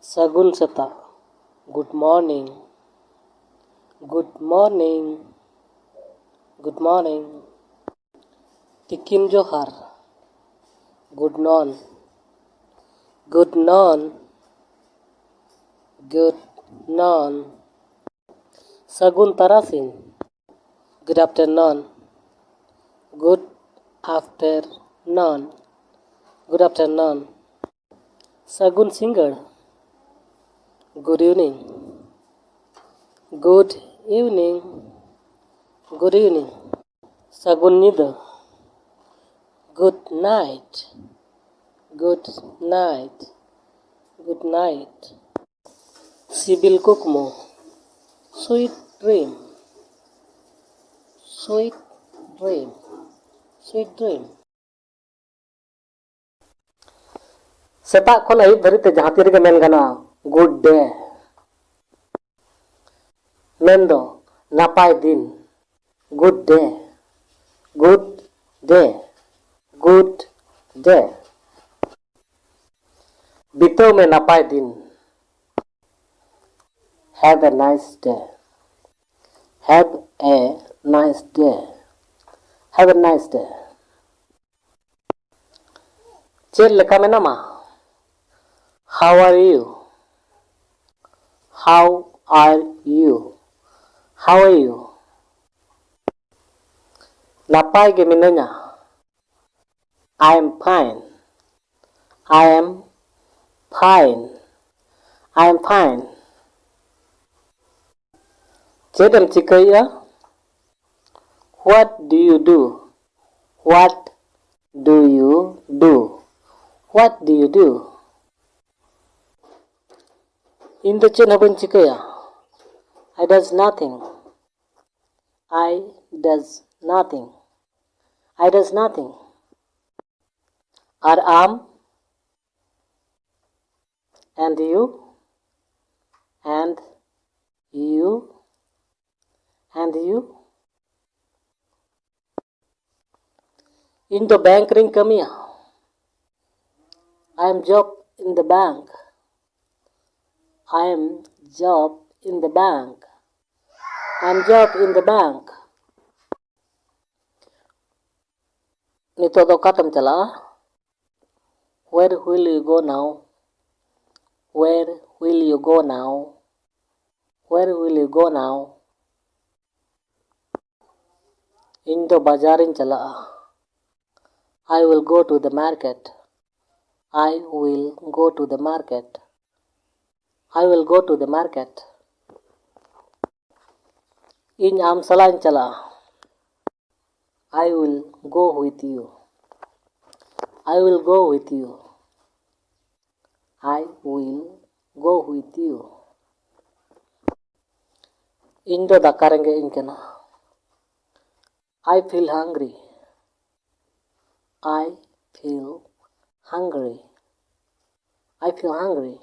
ᱥᱟᱹᱜᱩᱱ ᱥᱮᱛᱟᱜ. Good morning. Good morning. Good morning. ᱛᱤᱠᱤᱱ ᱡᱚᱦᱟᱨ. Good noon. Good noon. Good noon. ᱥᱟᱹᱜᱩᱱ ᱛᱟᱨᱟᱥᱤᱧ. Good afternoon. Good afternoon. Good afternoon. ᱥᱟᱹᱜᱩᱱ ᱥᱤᱸᱜᱟᱹᱲ. Good evening. Good evening. Good evening. ᱥᱟᱹᱜᱩᱱ ᱧᱤᱫᱟᱹ. Good night. Good night. Good night. ᱥᱤᱵᱤᱞ ᱠᱩᱠᱢᱩ. Sweet dream. Sweet dream. Sweet dream. ᱥᱮᱛᱟᱜ ᱠᱷᱚᱱ ᱟᱹᱭᱩᱵ ᱫᱷᱟᱹᱨᱤᱡ ᱛᱮ ᱡᱟᱦᱟᱸ ᱛᱤ ᱨᱮᱜᱮ ᱢᱮᱱ ᱜᱟᱱᱚᱜᱼᱟ ᱜᱩᱰ ᱰᱮ. ᱢᱮᱱᱫᱚ ᱱᱟᱯᱟᱭ ᱫᱤᱱ. ᱜᱩᱰ ᱰᱮ. ᱜᱩᱰ ᱰᱮ. ᱜᱩᱰ ᱰᱮ. ᱵᱤᱛᱟᱹᱣ ᱢᱮ ᱱᱟᱯᱟᱭ ᱫᱤᱱ. Have a nice day. Have a nice day. Have a nice day. ᱪᱮᱫ ᱞᱮᱠᱟ ᱢᱮᱱᱟᱢᱟ? How are you? How are you? How are you? Napay ge minanya. I am fine. I am fine. I am fine. Ched em chikaya? What do you do? What do you do? What do you do? In the ched haban chikaya? I does nothing. I does nothing. I does nothing. Ar am and you and you and you. In the bank ring kamiya. I am job in the bank. I am job in the bank. I am job in the bank. Nito do katam chala. Where will you go now? Where will you go now? Where will you go now? In the bazarin chala. I will go to the market. I will go to the market. I will go to the market. In am salain chala. I will go with you. I will go with you. I will go with you. In do daka renge in kana. I feel hungry. I feel hungry. I feel hungry.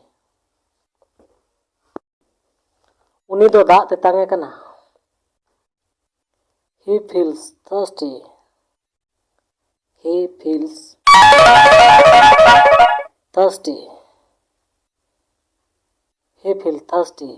Uni do dak tetange kana. He feels thirsty. He feels thirsty. He feels thirsty.